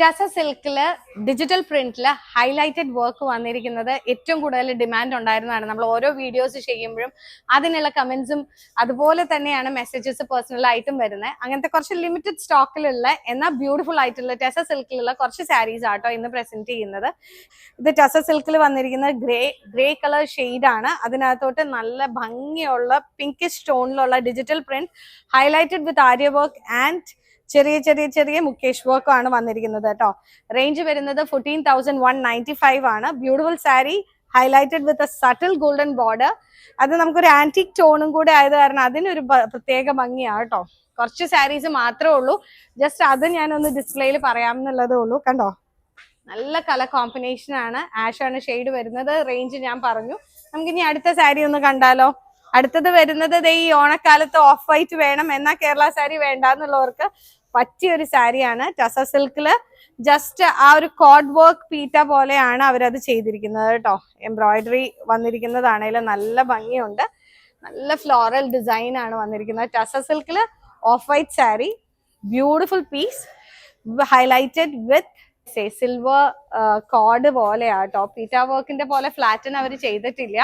Tussar സിൽക്കില് digital പ്രിന്റില് highlighted work വന്നിരിക്കുന്നത് ഏറ്റവും കൂടുതൽ ഡിമാൻഡ് ഉണ്ടായിരുന്നതാണ്. നമ്മൾ ഓരോ വീഡിയോസ് ചെയ്യുമ്പോഴും അതിനുള്ള കമന്റ്സും അതുപോലെ തന്നെയാണ് മെസ്സേജസ് പേഴ്സണൽ ആയിട്ടും വരുന്നത്. അങ്ങനത്തെ കുറച്ച് ലിമിറ്റഡ് സ്റ്റോക്കിലുള്ള എന്നാൽ ബ്യൂട്ടിഫുൾ ആയിട്ടുള്ള ടസ സിൽക്കിലുള്ള കുറച്ച് സാരീസ് ആട്ടോ ഇന്ന് പ്രസന്റ് ചെയ്യുന്നത്. ഇത് ടസ സിൽക്കിൽ വന്നിരിക്കുന്ന ഗ്രേ കളർ ഷെയ്ഡാണ്. അതിനകത്തോട്ട് നല്ല ഭംഗിയുള്ള പിങ്കിഷ് ടോണിലുള്ള digital print highlighted with aari work and ചെറിയ മുക്കേഷ് വർക്ക് ആണ് വന്നിരിക്കുന്നത് കേട്ടോ. റേഞ്ച് വരുന്നത് 14,195 ആണ്. Beautiful sari highlighted with a subtle golden border. അത് നമുക്കൊരു ആന്റിക് ടോണും കൂടെ ആയത് കാരണം അതിനൊരു പ്രത്യേക ഭംഗിയാണ് കേട്ടോ. കുറച്ച് സാരീസ് മാത്രമേ ഉള്ളൂ, ജസ്റ്റ് അത് ഞാനൊന്ന് ഡിസ്പ്ലേയിൽ പറയാമെന്നുള്ളതേ ഉള്ളൂ. കണ്ടോ, നല്ല കളർ കോമ്പിനേഷൻ ആണ്. ആഷ് ആണ് ഷെയ്ഡ് വരുന്നത്. റേഞ്ച് ഞാൻ പറഞ്ഞു. നമുക്കിനി അടുത്ത സാരി ഒന്ന് കണ്ടാലോ. അടുത്തത് വരുന്നത് ഈ ഓണക്കാലത്ത് ഓഫ് വൈറ്റ് വേണം എന്നാ കേരള സാരി വേണ്ടെന്നുള്ളവർക്ക് പറ്റിയ ഒരു സാരിയാണ്. ടസ സിൽക്കില് ജസ്റ്റ് ആ ഒരു കോഡ് വർക്ക് പീറ്റ പോലെയാണ് അവരത് ചെയ്തിരിക്കുന്നത് കേട്ടോ. എംബ്രോയിഡറി വന്നിരിക്കുന്നതാണേലും നല്ല ഭംഗിയുണ്ട്. നല്ല ഫ്ലോറൽ ഡിസൈൻ ആണ് വന്നിരിക്കുന്നത്. ടസ സിൽക്കില് off white sari, beautiful piece highlighted with silver cord പോലെയാട്ടോ. പീറ്റ വർക്കിന്റെ പോലെ ഫ്ലാറ്റൻ അവർ ചെയ്തിട്ടില്ല,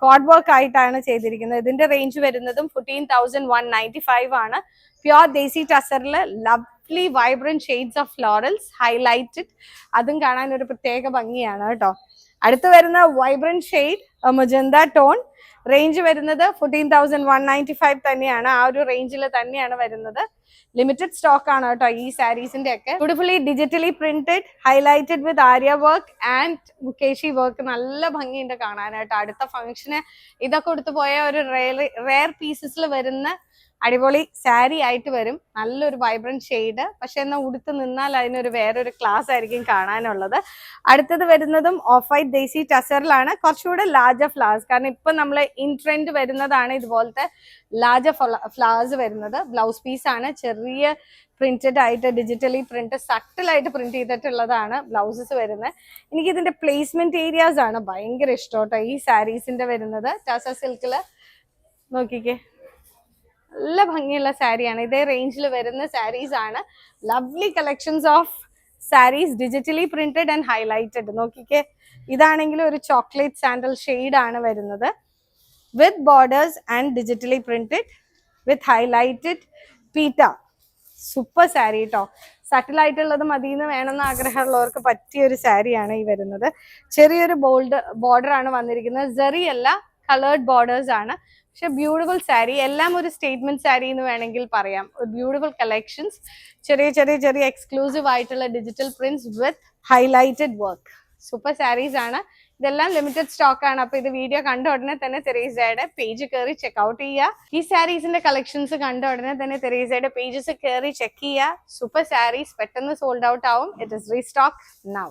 കോഡ് വർക്ക് ആയിട്ടാണ് ചെയ്തിരിക്കുന്നത്. ഇതിന്റെ റേഞ്ച് വരുന്നതും 14,195 ആണ്. പ്യോർ ദേശി ടസറില് lovely vibrant shades of florals highlighted, അതും കാണാൻ ഒരു പ്രത്യേക ഭംഗിയാണ് കേട്ടോ. അടുത്ത് വരുന്ന vibrant shade magenta tone. Range വരുന്നത് 14,195 തന്നെയാണ്. ആ ഒരു റേഞ്ചിൽ തന്നെയാണ് വരുന്നത്. ലിമിറ്റഡ് സ്റ്റോക്ക് ആണ് കേട്ടോ ഈ സാരീസിന്റെ ഒക്കെ. Beautifully digitally printed highlighted with aari work and മുക്കേഷി വർക്ക്. നല്ല ഭംഗിയുണ്ട് കാണാനായിട്ട്. അടുത്ത ഫംഗ്ഷന് ഇതൊക്കെ കൊടുത്തു പോയ ഒരു റെയർ പീസസിൽ വരുന്ന അടിപൊളി സാരി ആയിട്ട് വരും. നല്ലൊരു വൈബ്രന്റ് ഷെയ്ഡ്, പക്ഷെ എന്നാൽ ഉടുത്ത് നിന്നാൽ അതിനൊരു വേറൊരു ക്ലാസ് ആയിരിക്കും കാണാനുള്ളത്. അടുത്തത് വരുന്നതും ഓഫ് വൈറ്റ് ദേശി ടസറിലാണ്. കുറച്ചുകൂടെ ലാർജർ ഫ്ലവേഴ്സ്, കാരണം ഇപ്പൊ നമ്മൾ ഇൻ ട്രെൻഡ് വരുന്നതാണ് ഇതുപോലത്തെ ലാർജർ ഫ്ലവേഴ്സ് വരുന്നത്. ബ്ലൗസ് പീസ് ആണ്, ചെറിയ പ്രിന്റഡ് ആയിട്ട് ഡിജിറ്റലി പ്രിന്റ് സട്ടിലായിട്ട് പ്രിന്റ് ചെയ്തിട്ടുള്ളതാണ് ബ്ലൗസസ് വരുന്നത്. എനിക്ക് ഇതിന്റെ പ്ലേസ്മെന്റ് ഏരിയാസ് ആണ് ഭയങ്കര ഇഷ്ടം കേട്ടോ ഈ സാരീസിന്റെ വരുന്നത്. ടസ സിൽക്കില് നോക്കിക്കേ, നല്ല ഭംഗിയുള്ള സാരിയാണ്. ഇതേ റേഞ്ചിൽ വരുന്ന സാരീസ് ആണ്. Lovely collections of saris digitally printed and highlighted. നോക്കിക്കേ, ഇതാണെങ്കിൽ ഒരു ചോക്ലേറ്റ് സാൻഡൽ ഷെയ്ഡ് ആണ് വരുന്നത് with borders and digitally printed with highlighted പീറ്റ. സൂപ്പർ സാരി കേട്ടോ. സട്ടിലായിട്ടുള്ളത് മതിയെന്ന് വേണമെന്ന് ആഗ്രഹമുള്ളവർക്ക് പറ്റിയ ഒരു സാരിയാണ് ഈ വരുന്നത്. ചെറിയൊരു ബോർഡർ ആണ് വന്നിരിക്കുന്നത്. സെറി അല്ല, കളേർഡ് ബോർഡേഴ്സ് ആണ്. പക്ഷെ ബ്യൂട്ടിഫുൾ സാരി, എല്ലാം ഒരു സ്റ്റേറ്റ്മെന്റ് സാരി എന്ന് വേണമെങ്കിൽ പറയാം. ബ്യൂട്ടിഫുൾ കളക്ഷൻസ്, ചെറിയ എക്സ്ക്ലൂസീവ് ആയിട്ടുള്ള ഡിജിറ്റൽ പ്രിന്റ്സ് വിത്ത് ഹൈലൈറ്റഡ് വർക്ക്. സൂപ്പർ സാരീസ് ആണ്. ഇതെല്ലാം ലിമിറ്റഡ് സ്റ്റോക്ക് ആണ്. അപ്പൊ ഇത് വീഡിയോ കണ്ട ഉടനെ തന്നെ തെരേസയുടെ പേജ് കയറി ചെക്ക്ഔട്ട് ചെയ്യുക. ഈ സാരീസിന്റെ കളക്ഷൻസ് കണ്ട ഉടനെ തന്നെ തെരേസയുടെ പേജസ് കയറി ചെക്ക് ചെയ്യുക. സൂപ്പർ സാരീസ് പെട്ടെന്ന് സോൾഡ് ഔട്ട് ആവും. It is restock now.